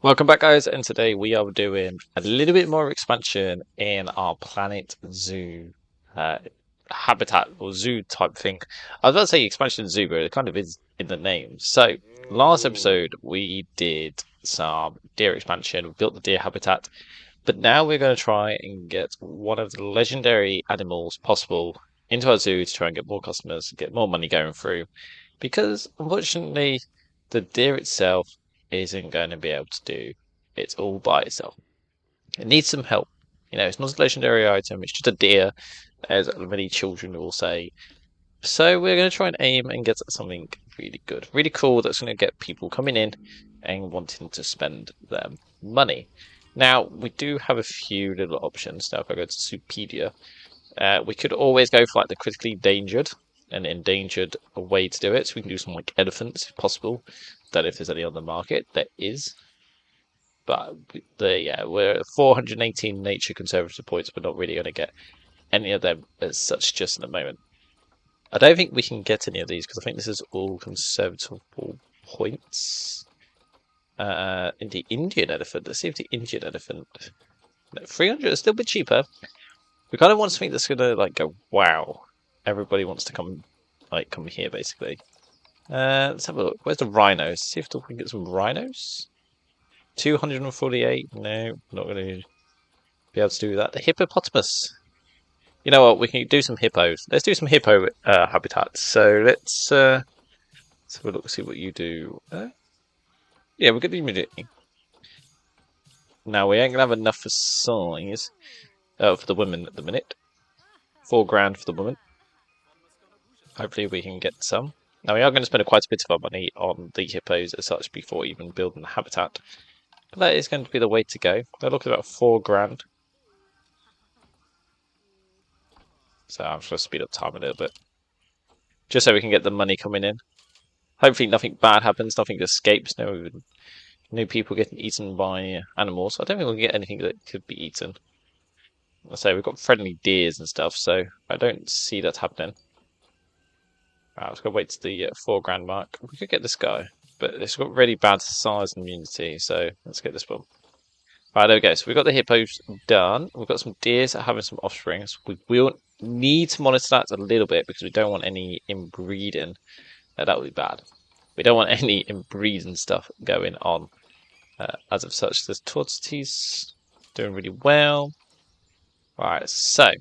Welcome back, guys, and today we are doing a little bit more expansion in our Planet Zoo uh, habitat or zoo type thing. I was about to say expansion zoo, but it kind of is in the name. So, last episode we did some deer expansion, we built the deer habitat, but now we're going to try and get one of the legendary animals possible into our zoo to try and get more customers, get more money going through, because unfortunately, the deer itself isn't going to be able to do it all by itself. It needs some help. You know, it's not a legendary item, it's just a deer, as many children will say. So we're going to try and aim and get something really good, really cool that's going to get people coming in and wanting to spend their money. Now, we do have a few little options. Now, if I go to Supedia, we could always go for like the critically endangered and endangered way to do it. So we can do some like elephants if possible. Don't know if there's any on the market. There is. But we're at 418 nature conservative points. We're not really going to get any of them as such just in the moment. I don't think we can get any of these because I think this is all conservative points. In the Indian elephant, let's see if the Indian elephant. No, 300 is still a bit cheaper. We kind of want something that's gonna like go wow. Everybody wants to come here basically. Let's have a look. Where's the rhinos? See if we can get some rhinos. 248. No, not gonna be able to do that. The hippopotamus. You know what? We can do some hippos. Let's do some hippo habitats. So let's have a look. See what you do. Yeah, we're gonna do immediately. Now we ain't gonna have enough for size for the women at the minute. 4 grand for the woman. Hopefully we can get some. Now we are going to spend quite a bit of our money on the hippos as such before even building the habitat. But that is going to be the way to go. They're looking at about 4 grand. So I'm just going to speed up time a little bit. Just so we can get the money coming in. Hopefully nothing bad happens, nothing escapes, no people getting eaten by animals. I don't think we'll get anything that could be eaten. I say we've got friendly deers and stuff, so I don't see that happening. Right, let's go wait to the 4 grand mark. We could get this guy, but it's got really bad size and immunity, so let's get this one. Right, there we go. So we've got the hippos done. We've got some deers that are having some offspring. So we will need to monitor that a little bit because we don't want any inbreeding. That would be bad. We don't want any inbreeding stuff going on as of such. There's tortoises doing really well. Right, so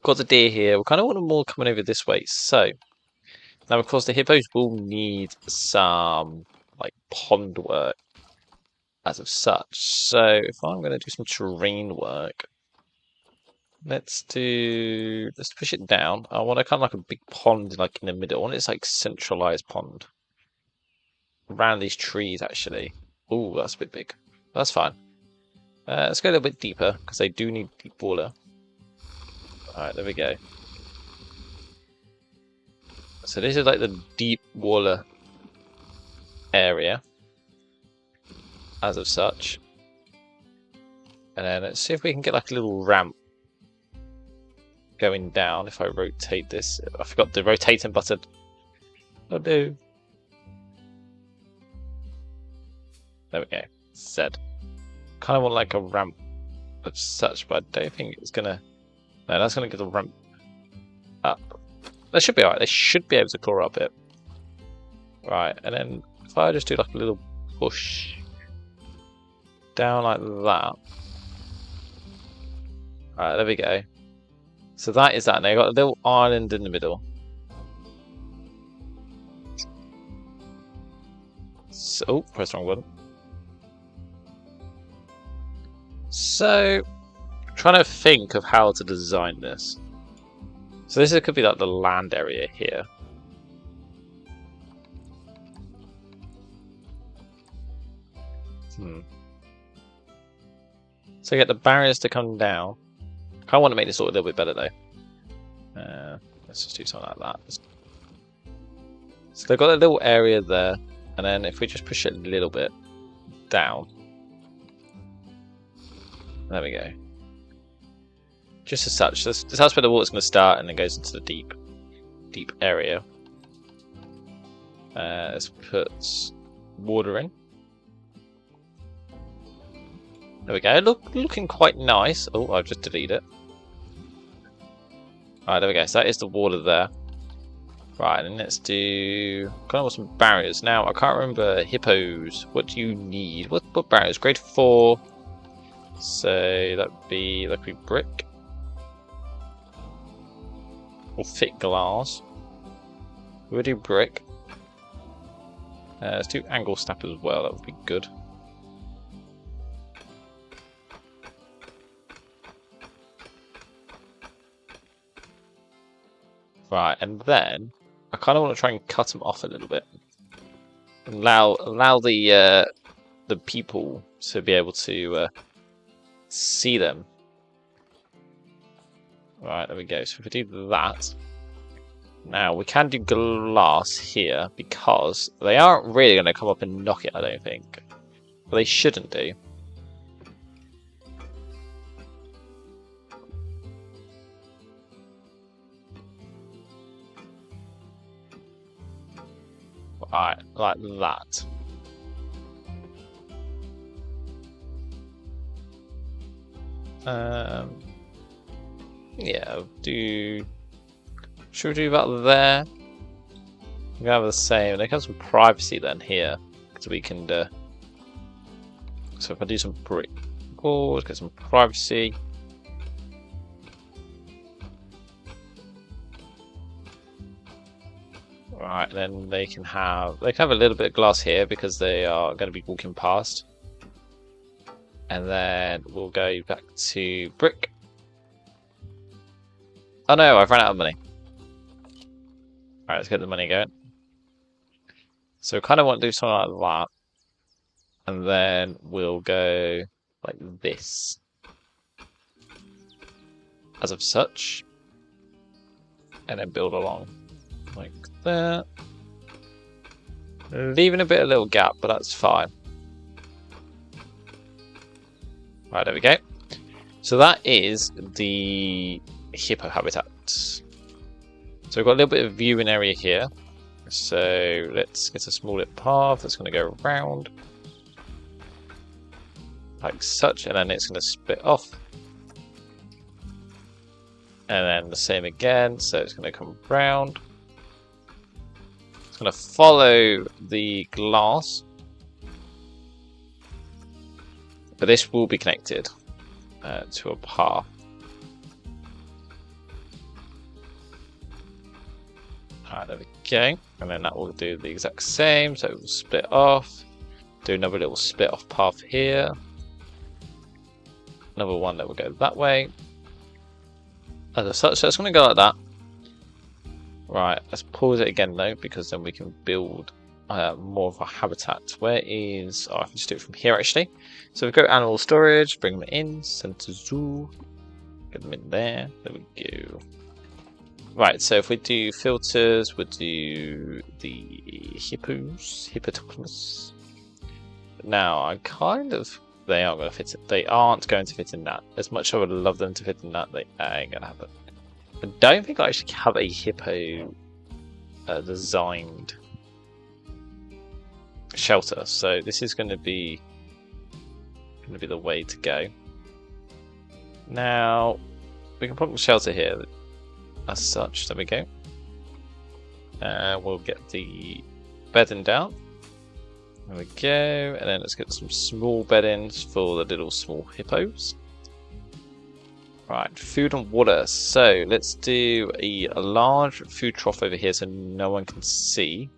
got the deer here. We kind of want them more coming over this way. So now, of course, the hippos will need some like pond work as of such. So if I'm going to do some terrain work, let's push it down. I want a kind of like a big pond like in the middle. I want it's like centralized pond around these trees actually. Oh, that's a bit big. That's fine. Let's go a little bit deeper because they do need deep water. All right, there we go. So this is like the deep water area as of such. And then let's see if we can get like a little ramp going down if I rotate this. I forgot the rotating button. Oh no. There we go. Said. Kind of want like a ramp of such, but I don't think it's gonna. No, that's gonna get the ramp up. That should be alright. They should be able to claw up it. Right, and then if I just do like a little push down like that. Alright, there we go. So that is that. Now you've got a little island in the middle. So, oh, press the wrong button. So, trying to think of how to design this. So this could be like the land area here. So get the barriers to come down. I kind of want to make this look a little bit better though. Let's just do something like that. So they've got a little area there, and then if we just push it a little bit down. There we go. Just as such, this is where the water's going to start and then goes into the deep area. Let's put water in. There we go. Looking quite nice. Oh, I've just deleted it. Alright, there we go. So that is the water there. Right, and let's do kind of want some barriers. Now, I can't remember hippos. What do you need? What barriers? Grade 4. So that could be brick. Or thick glass. We'll do brick. Let's do angle snap as well, that would be good. Right, and then I kind of want to try and cut them off a little bit. Allow the people to be able to see them. Right, there we go. So if we do that, now we can do glass here because they aren't really going to come up and knock it, I don't think. But they shouldn't do. Right, like that. Yeah, should we do that there? We have the same. They have some privacy then here, because we can. So if I do some brick boards, get some privacy. Right, then they can have a little bit of glass here because they are going to be walking past. And then we'll go back to brick. Oh no, I've run out of money. Alright, let's get the money going. So I kind of want to do something like that. And then we'll go like this. As of such. And then build along. Like that. Leaving a little gap, but that's fine. Right, there we go. So that is the hippo habitat. So we've got a little bit of viewing area here. So let's get a small little path that's going to go around. Like such, and then it's going to split off. And then the same again, so it's going to come round. It's going to follow the glass. But this will be connected to a path. Alright, there we go. And then that will do the exact same, so it will split off. Do another little split off path here. Another one that will go that way. As such, so it's going to go like that. Right, let's pause it again though, because then we can build more of a habitat. Where is... Oh, I can just do it from here actually. So we go animal storage, bring them in, send to zoo, get them in there. There we go. Right, so if we do filters, we'll do the hippos, hippopotamus. Now, I kind of... They aren't going to fit it. They aren't going to fit in that. As much as I would love them to fit in that, they ain't going to happen. I don't think I actually have a hippo designed shelter, so this is going to be the way to go. Now we can put a shelter here as such. There we go. We'll get the bedding down. There we go, and then let's get some small beddings for the little small hippos. Right, food and water. So let's do a large food trough over here so no one can see.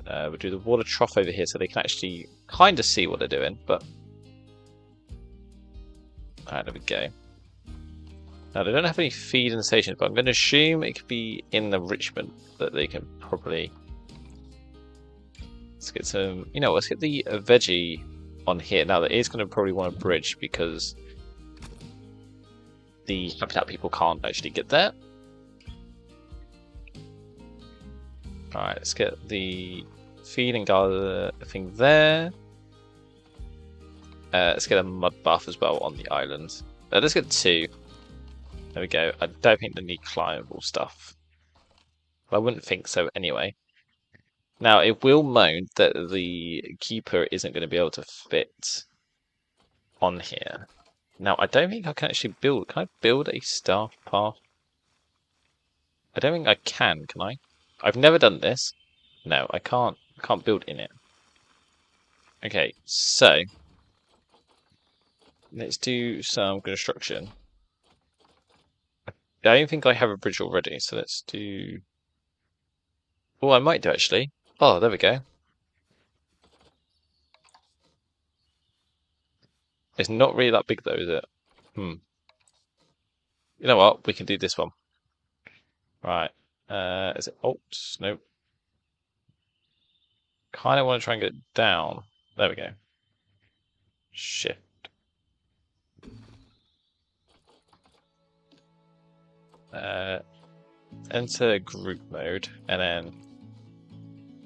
We'll do the water trough over here so they can actually kind of see what they're doing. But alright, there we go. Now they don't have any feeding stations, but I'm going to assume it could be in the enrichment that they can probably. Let's get some. You know, let's get the veggie on here. Now that is going to probably want a bridge because the habitat people can't actually get there. Alright, let's get the feed and gather thing there. Let's get a mud bath as well on the island. Let's get 2. There we go. I don't think they need climbable stuff. But I wouldn't think so anyway. Now, it will moan that the keeper isn't going to be able to fit on here. Now, I don't think I can actually build. Can I build a staff path? I don't think I can I? I've never done this. No, I can't. I can't build in it. Okay, so let's do some construction. I don't think I have a bridge already, so let's do. Oh, I might do actually. Oh, there we go. It's not really that big though, is it? You know what? We can do this one. Right. Is it Alt? Nope. Kind of want to try and get it down. There we go. Shift. Enter group mode, and then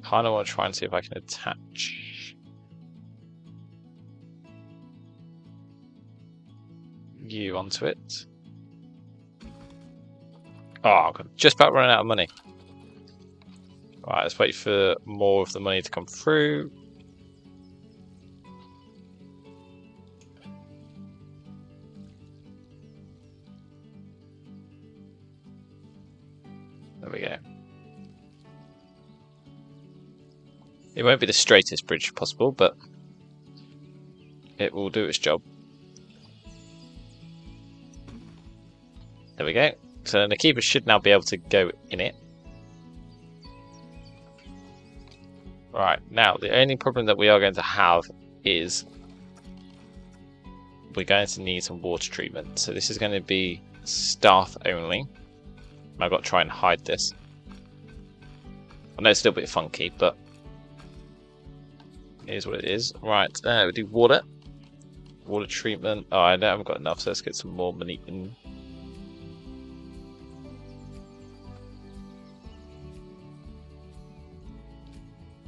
kind of want to try and see if I can attach you onto it. Oh, I'm just about running out of money. Right, let's wait for more of the money to come through. There we go. It won't be the straightest bridge possible, but it will do its job. There we go. So the keeper should now be able to go in it. Right, now the only problem that we are going to have is we're going to need some water treatment. So this is going to be staff only. I've got to try and hide this. I know it's a little bit funky, but it is what it is. Right, we do water. Water treatment. Oh, I haven't got enough, so let's get some more money in.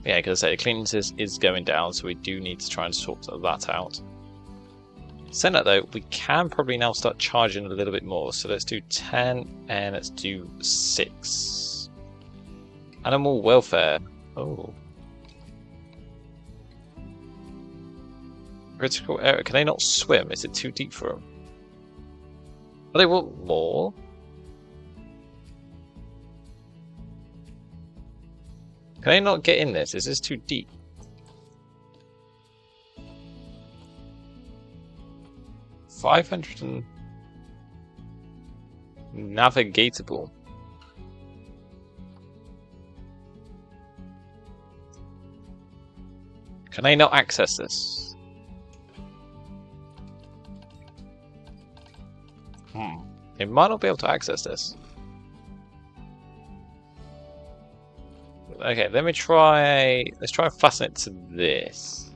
Yeah, because I say the cleanliness is going down, so we do need to try and sort that out. Saying that though, we can probably now start charging a little bit more. So let's do 10 and let's do 6. Animal welfare. Oh. Critical area. Can they not swim? Is it too deep for them? Oh, they want more? Can they not get in this? Is this too deep? $500 navigatable. Can I not access this? They might not be able to access this. Okay, let me try. Let's try and fasten it to this.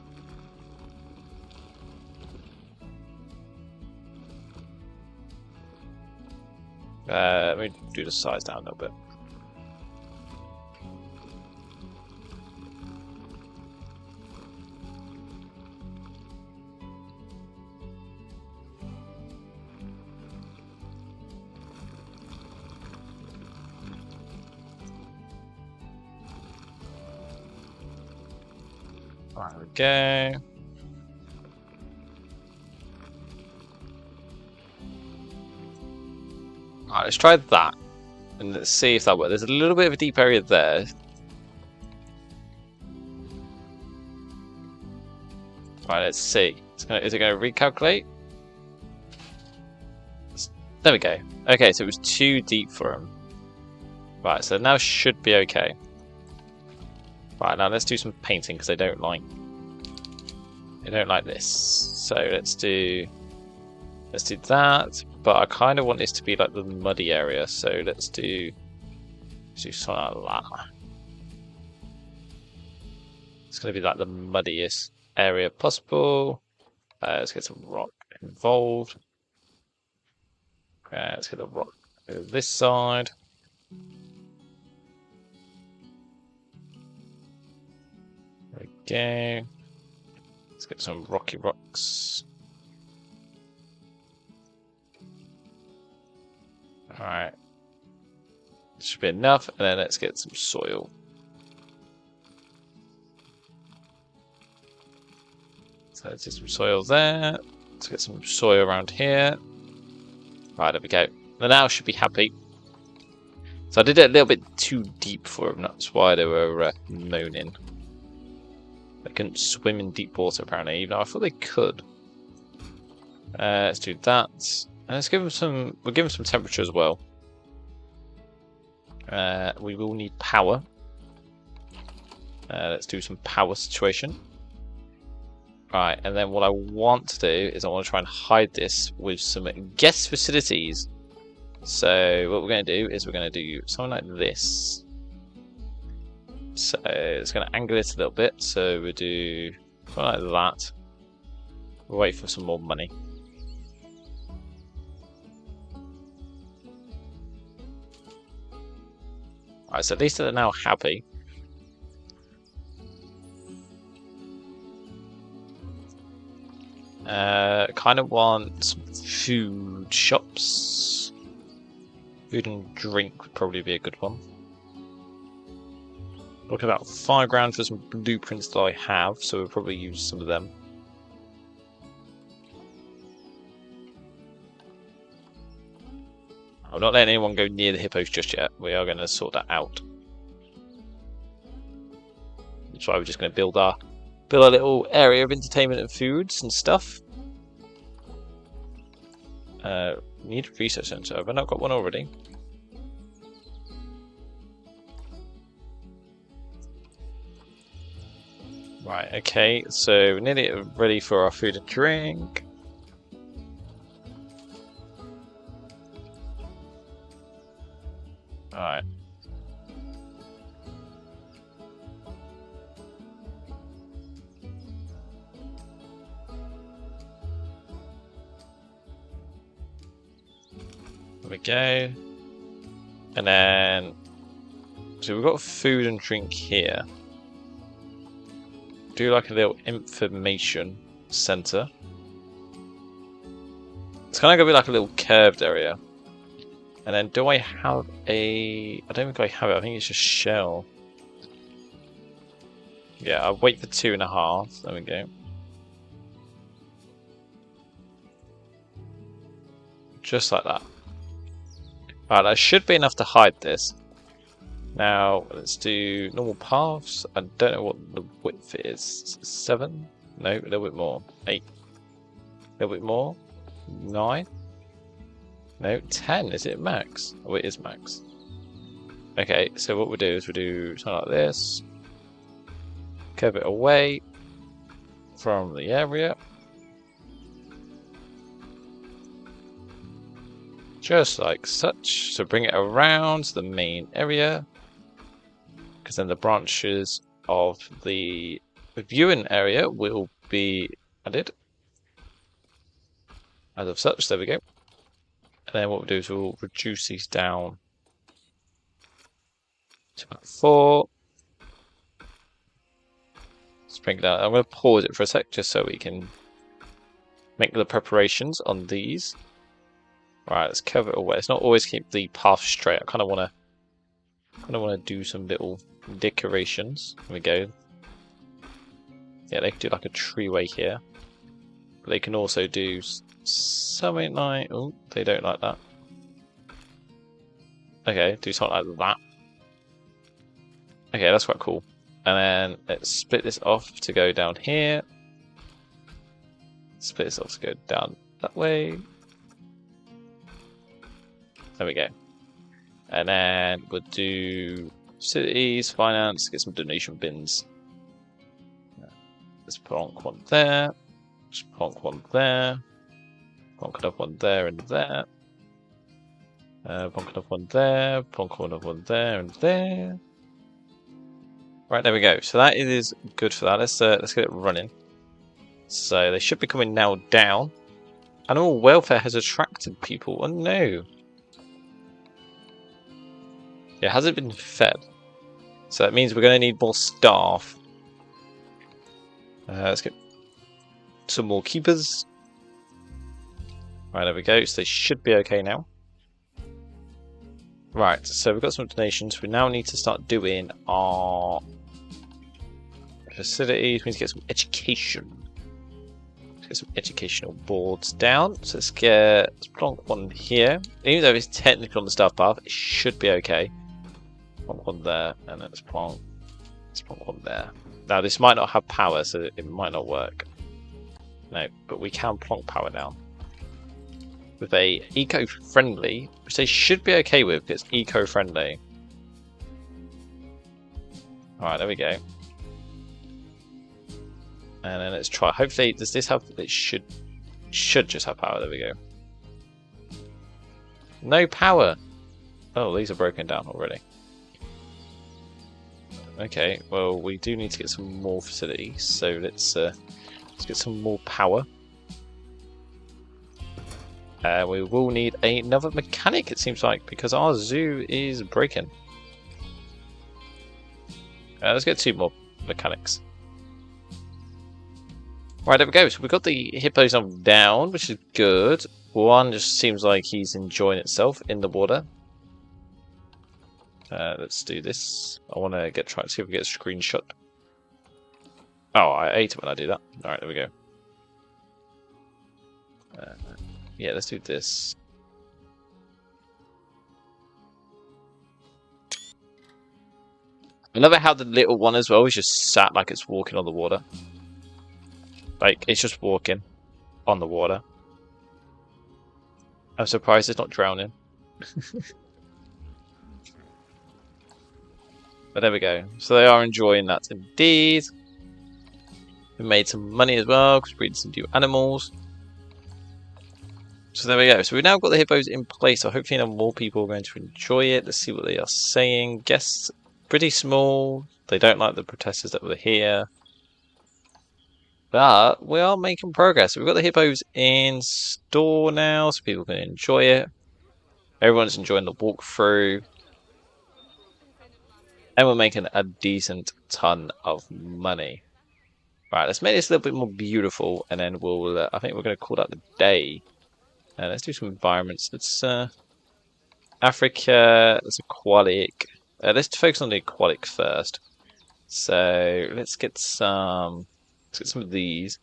Let me do the size down a little bit. Right, there we go. Alright, let's try that. And let's see if that works. There's a little bit of a deep area there. Right, let's see. Is it going to recalculate? There we go. Okay, so it was too deep for him. Right, so now should be okay. Right, now let's do some painting because they don't like this. So let's do that. But I kind of want this to be like the muddy area, so let's do something like that. It's going to be like the muddiest area possible. Let's get some rock involved. Let's get the rock over this side. There we go. Let's get some rocky rocks. Alright. Should be enough, and then let's get some soil. So let's get some soil there. Let's get some soy around here. Right, there we go. They now should be happy. So I did it a little bit too deep for them. That's why they were moaning. They couldn't swim in deep water apparently, even though I thought they could. Let's do that. And let's give them some. We'll give them some temperature as well. We will need power. Let's do some power situation. Right, and then what I want to do is I want to try and hide this with some guest facilities. So what we're going to do is we're going to do something like this. So it's going to angle it a little bit. So we'll do something like that. We'll wait for some more money. Alright, so at least they're now happy. Kind of want some food shops. Food and drink would probably be a good one. Look about $5 for some blueprints that I have, so we'll probably use some of them. I'm not letting anyone go near the hippos just yet. We are going to sort that out. That's why we're just going to build our little area of entertainment and foods and stuff. Need a research center. Have I not got one already? Right, okay, so we're nearly ready for our food and drink. Alright. There we go. And then, so we've got food and drink here. Do like a little information center. It's kind of gonna be like a little curved area. And then do I have a... I don't think I have it, I think it's just shell. Yeah, I'll wait for 2.5. There we go. Just like that. Right, that should be enough to hide this. Now, let's do normal paths. I don't know what the width is. 7? No, a little bit more. 8. A little bit more. 9. No, 10. Is it max? Oh, it is max. Okay, so what we'll do is we'll do something like this. Curve it away from the area. Just like such. So bring it around the main area. Because then the branches of the viewing area will be added. As of such, there we go. And then what we'll do is we'll reduce these down to about 4. Let's bring it down. I'm going to pause it for a sec just so we can make the preparations on these. Right, let's cover it away. Let's not always keep the path straight. I kind of want to do some little decorations. There we go. Yeah, they can do like a treeway here. But they can also do something like... Oh, they don't like that. Okay, do something like that. Okay, that's quite cool. And then let's split this off to go down here. Split this off to go down that way. There we go. And then we'll do cities, finance, get some donation bins. Let's plonk one there. Just plonk one there. Plonk another one there and there. Plonk another one there. Plonk another one there and there. Right, there we go. So that is good for that. Let's get it running. So they should be coming now down. Animal welfare has attracted people. Oh no. Yeah, has it been fed? So that means we're going to need more staff. Let's get some more keepers. Right, there we go. So they should be okay now. Right, so we've got some donations. We now need to start doing our facilities. We need to get some education. get some educational boards down. So let's plonk one here. Even though it's technically on the staff path, it should be okay. Plonk one there, and then let's plonk one there. Now this might not have power, so it might not work. No, but we can plonk power down. With a eco-friendly, which they should be okay with, because it's eco-friendly. Alright, there we go. And then let's try. Hopefully, does this have? It should just have power. There we go. No power. Oh, these are broken down already. Okay, well, we do need to get some more facilities. So let's get some more power. We will need another mechanic. It seems like, because our zoo is breaking. Let's get 2 more mechanics. Right, there we go. So we've got the hippos on down, which is good. One just seems like he's enjoying itself in the water. Let's do this. I want to try to see if we get a screenshot. Oh, I hate it when I do that. Alright, there we go. Yeah, let's do this. I love it how the little one as well is just sat like it's walking on the water. Like, it's just walking on the water. I'm surprised it's not drowning. But there we go. So they are enjoying that indeed. We made some money as well because we're breeding some new animals. So there we go. So we've now got the hippos in place. So hopefully more people are going to enjoy it. Let's see what they are saying. Guests, pretty small. They don't like the protesters that were here. But we are making progress. We've got the hippos in store now, so people can enjoy it. Everyone's enjoying the walkthrough. And we're making a decent ton of money. Right, let's make this a little bit more beautiful, and then we'll, I think we're going to call that the day. Let's do some environments. Let's, Africa, let's aquatic. Let's focus on the aquatic first. So, let's get some of these.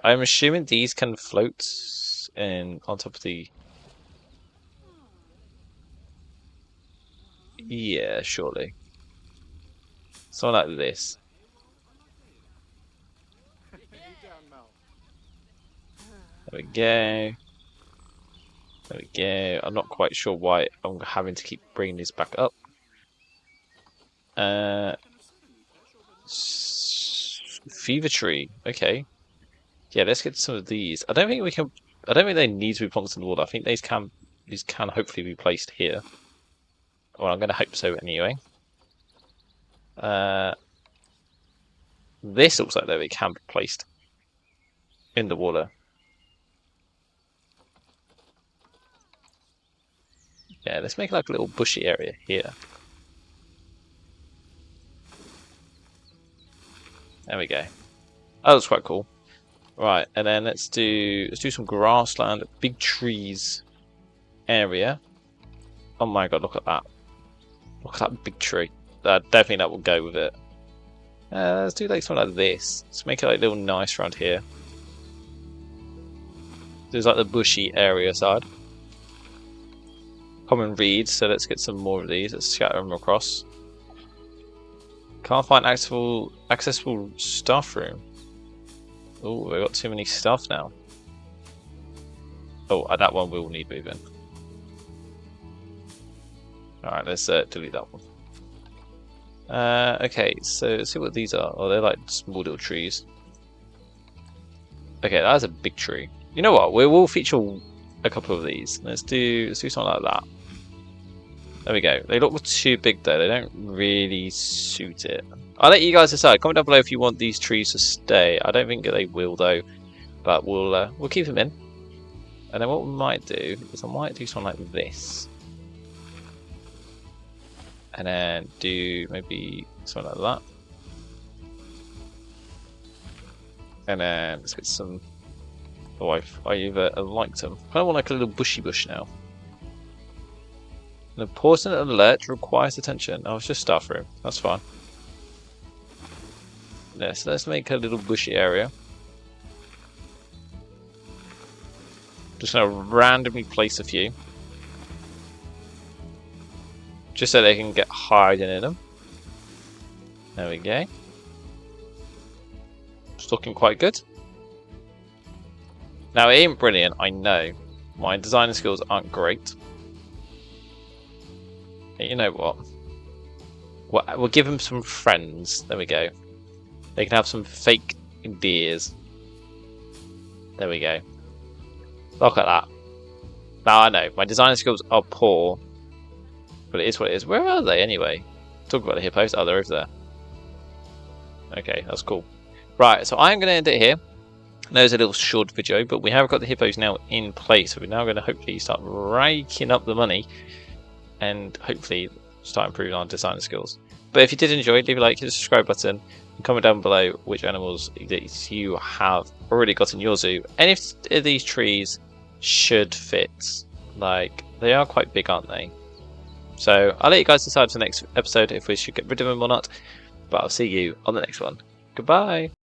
I'm assuming these can float on top of the... Yeah, surely. Something like this. There we go. There we go. I'm not quite sure why I'm having to keep bringing these back up. Fever tree. Okay. Yeah, let's get some of these. I don't think we can. I don't think they need to be plonked in the water. I think these can hopefully be placed here. Well, I'm going to hope so anyway. This looks like that it can be placed in the water. Yeah, let's make like a little bushy area here. There we go. Oh, that's quite cool. Right, and then let's do some grassland, big trees area. Oh my god, look at that. Look at that big tree. Definitely that will go with it. Let's do like something like this. Let's make it like a little nice around here. There's like the bushy area side. Common reeds, so let's get some more of these. Let's scatter them across. Can't find accessible staff room. Oh, we've got too many stuff now. Oh, that one will need moving. Alright, let's delete that one. Okay, so let's see what these are. Oh, they're like small little trees. Okay, that's a big tree. You know what? We will feature a couple of these. Let's do something like that. There we go. They look too big though. They don't really suit it. I'll let you guys decide. Comment down below if you want these trees to stay. I don't think they will though, but we'll keep them in. And then what we might do is I might do something like this, and then do maybe something like that, and then let's get some. Oh, I liked them. I kind of want like a little bushy bush now. An important alert requires attention. Oh, it's just staff room. That's fine. Yeah, so let's make a little bushy area. Just going to randomly place a few. Just so they can get hiding in them. There we go. It's looking quite good. Now, it ain't brilliant, I know. My design skills aren't great. But you know what? We'll give them some friends. There we go. They can have some fake deers. There we go. Look at that. Now, I know, my design skills are poor. But it is what it is. Where are they, anyway? Talk about the hippos. Oh, they're over there. Okay, that's cool. Right, so I'm going to end it here. I know it's a little short video, but we have got the hippos now in place. So we're now going to hopefully start raking up the money and hopefully start improving our design skills. But if you did enjoy, leave a like, hit the subscribe button, and comment down below which animals that you have already got in your zoo. And if these trees should fit. Like, they are quite big, aren't they? So I'll let you guys decide for the next episode if we should get rid of them or not. But I'll see you on the next one. Goodbye!